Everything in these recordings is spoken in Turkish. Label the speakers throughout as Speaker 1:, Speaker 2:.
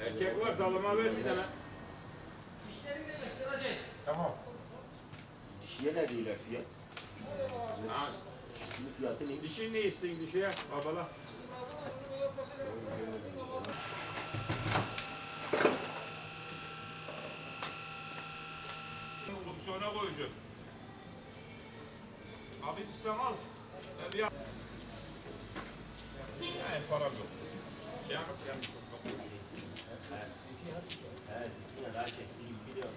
Speaker 1: Erkek var sallama ver bir tane.
Speaker 2: İşlerini de göstereceğim.
Speaker 3: Tamam. Dişiye ne diyorlar fiyat?
Speaker 1: Ha,
Speaker 3: Şimdi fiyatı ne?
Speaker 1: dişi ne isteyin dişiye? Babala. Opsiyona koyacağım. Abi sen al. Ben bir yani param yok. Şey yapıp yani.
Speaker 3: Evet, yine daha çektiğim biliyorum.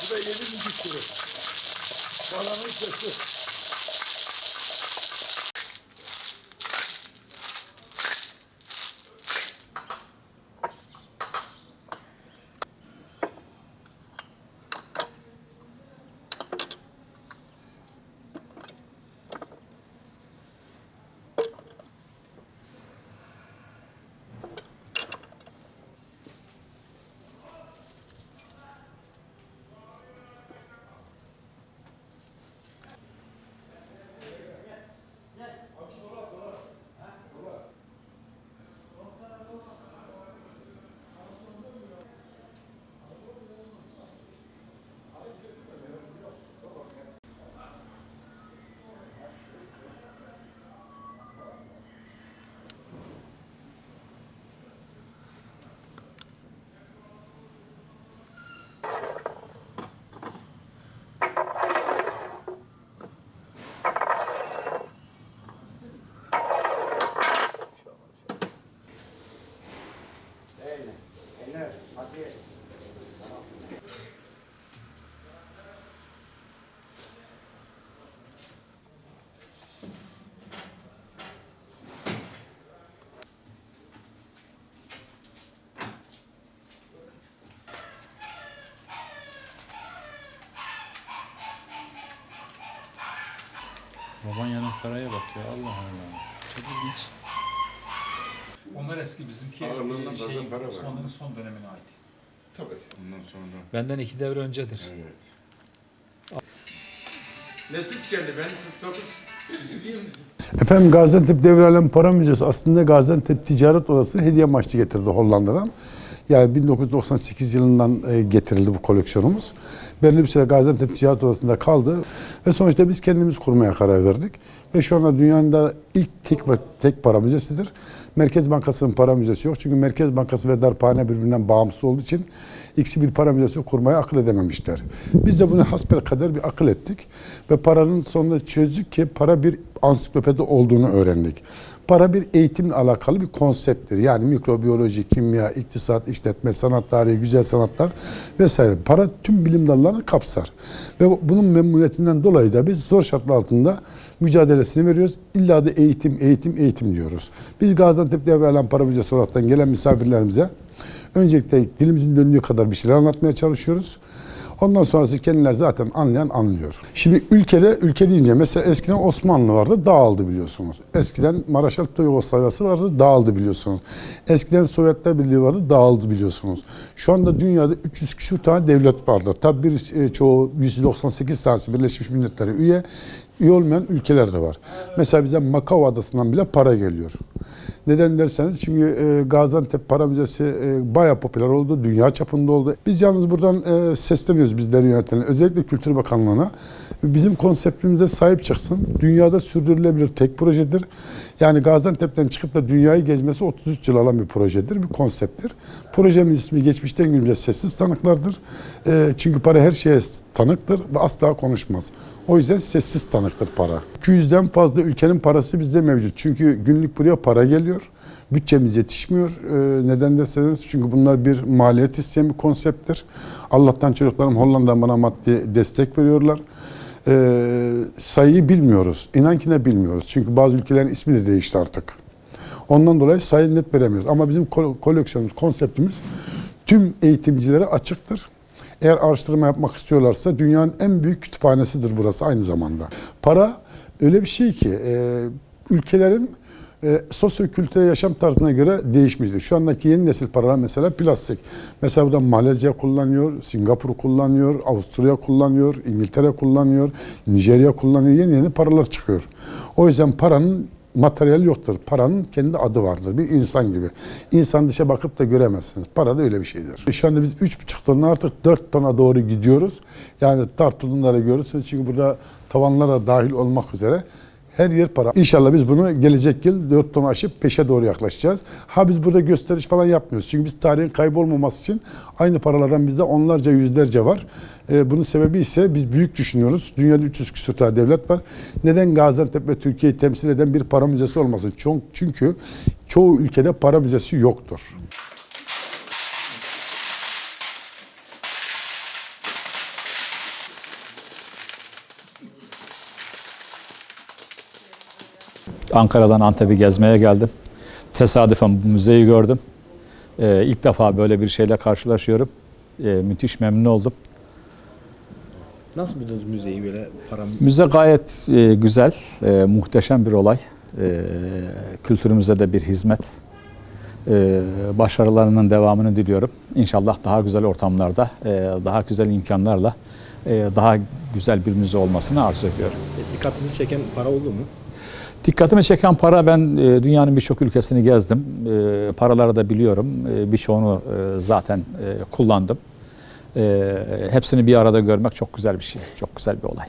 Speaker 4: Bu da 7,5 kilo. Kalanın sesi.
Speaker 5: Baban yanaklaraya bak ya, Allah Allah. Çok ilginç.
Speaker 6: Onlar eski, bizimki
Speaker 4: Ağırlığından fazla para var.
Speaker 6: Osmanlı'nın son dönemine ait.
Speaker 4: Tabii. Ondan sonra.
Speaker 5: Benden 2 devre öncedir.
Speaker 4: Evet. Nesli tükendi. Ben 49 üzüleyim.
Speaker 7: Efendim Gaziantep Devralem Para Müzesi aslında Gaziantep Ticaret Odası'na hediye amaçlı getirdi Hollanda'dan. Yani 1998 yılından getirildi bu koleksiyonumuz. Belli bir süre Gaziantep Ticaret Odası'nda kaldı ve sonuçta biz kendimiz kurmaya karar verdik. Ve şu anda dünyanın da ilk tek para müzesidir. Merkez Bankası'nın para müzesi yok. Çünkü Merkez Bankası ve darphane birbirinden bağımsız olduğu için ikisi bir para müzesi kurmayı akıl edememişler. Biz de bunu hasbelkader bir akıl ettik ve paranın sonunda çözdük ki para bir ansiklopedi olduğunu öğrendik. Para bir eğitimle alakalı bir konsepttir. Yani mikrobiyoloji, kimya, iktisat, işletme, sanat tarihi, güzel sanatlar vesaire. Para tüm bilim dallarını kapsar. Ve bunun memnuniyetinden dolayı da biz zor şartlar altında mücadelesini veriyoruz. İlla da eğitim diyoruz. Biz Gaziantep Devralem Para Müzesi olaraktan gelen misafirlerimize öncelikle dilimizin döndüğü kadar bir şeyler anlatmaya çalışıyoruz. Ondan sonrası kendileri zaten anlayan anlıyor. Şimdi ülke deyince mesela eskiden Osmanlı vardı, dağıldı biliyorsunuz. Eskiden Maraşaltı Yugoslavyası vardı, dağıldı biliyorsunuz. Eskiden Sovyetler Birliği vardı, dağıldı biliyorsunuz. Şu anda dünyada 300 küsur tane devlet vardır. Tabii çoğu 198 tanesi Birleşmiş Milletler'e üye olmayan ülkeler de var. Mesela bize Macao Adası'ndan bile para geliyor. Neden derseniz çünkü Gaziantep Para Müzesi bayağı popüler oldu, dünya çapında oldu. Biz yalnız buradan sesleniyoruz bizleri yönetenler, özellikle Kültür Bakanlığı'na. Bizim konseptimize sahip çıksın. Dünyada sürdürülebilir tek projedir. Yani Gaziantep'ten çıkıp da dünyayı gezmesi 33 yıl alan bir projedir, bir konsepttir. Projemin ismi geçmişten günümüze sessiz tanıklardır. Çünkü para her şeye tanıktır ve asla konuşmaz. O yüzden sessiz tanıktır para. 200'den fazla ülkenin parası bizde mevcut. Çünkü günlük buraya para geliyor. Bütçemiz yetişmiyor. Neden derseniz çünkü bunlar bir maliyet isteyen bir konsepttir. Allah'tan çocuklarım Hollanda'dan bana maddi destek veriyorlar. Sayıyı bilmiyoruz. İnan ki ne bilmiyoruz. Çünkü bazı ülkelerin ismi de değişti artık. Ondan dolayı sayı net veremiyoruz. Ama bizim koleksiyonumuz, konseptimiz tüm eğitimcilere açıktır. Eğer araştırma yapmak istiyorlarsa dünyanın en büyük kütüphanesidir burası aynı zamanda. Para öyle bir şey ki ülkelerin sosyo-kültürel yaşam tarzına göre değişmiştir. Şu andaki yeni nesil paralar mesela plastik. Mesela burada Malezya kullanıyor, Singapur kullanıyor, Avusturya kullanıyor, İngiltere kullanıyor, Nijerya kullanıyor. Yeni paralar çıkıyor. O yüzden paranın materyal yoktur. Paranın kendi adı vardır. Bir insan gibi. İnsan dışa bakıp da göremezsiniz. Para da öyle bir şeydir. Şu anda biz 3,5 tonla artık 4 tona doğru gidiyoruz. Yani tartılımları görürsünüz. Çünkü burada tavanlara dahil olmak üzere her yer para. İnşallah biz bunu gelecek yıl 4 ton aşıp 5'e doğru yaklaşacağız. Biz burada gösteriş falan yapmıyoruz. Çünkü biz tarihin kaybolmaması için aynı paralardan bizde onlarca yüzlerce var. Bunun sebebi ise biz büyük düşünüyoruz. Dünyada 300 küsur tane devlet var. Neden Gaziantep ve Türkiye'yi temsil eden bir para müzesi olmasın? Çünkü çoğu ülkede para müzesi yoktur.
Speaker 5: Ankara'dan Antep'i gezmeye geldim. Tesadüfen bu müzeyi gördüm. İlk defa böyle bir şeyle karşılaşıyorum. Müthiş memnun oldum.
Speaker 3: Nasıl buldunuz müzeyi böyle para?
Speaker 5: Müze gayet güzel, muhteşem bir olay. Kültürümüze de bir hizmet. Başarılarının devamını diliyorum. İnşallah daha güzel ortamlarda, daha güzel imkanlarla daha güzel bir müze olmasını arzu ediyorum.
Speaker 3: Dikkatinizi çeken para oldu mu?
Speaker 5: Dikkatimi çeken para, ben dünyanın birçok ülkesini gezdim. Paraları da biliyorum. Birçoğunu zaten kullandım. Hepsini bir arada görmek çok güzel bir şey. Çok güzel bir olay.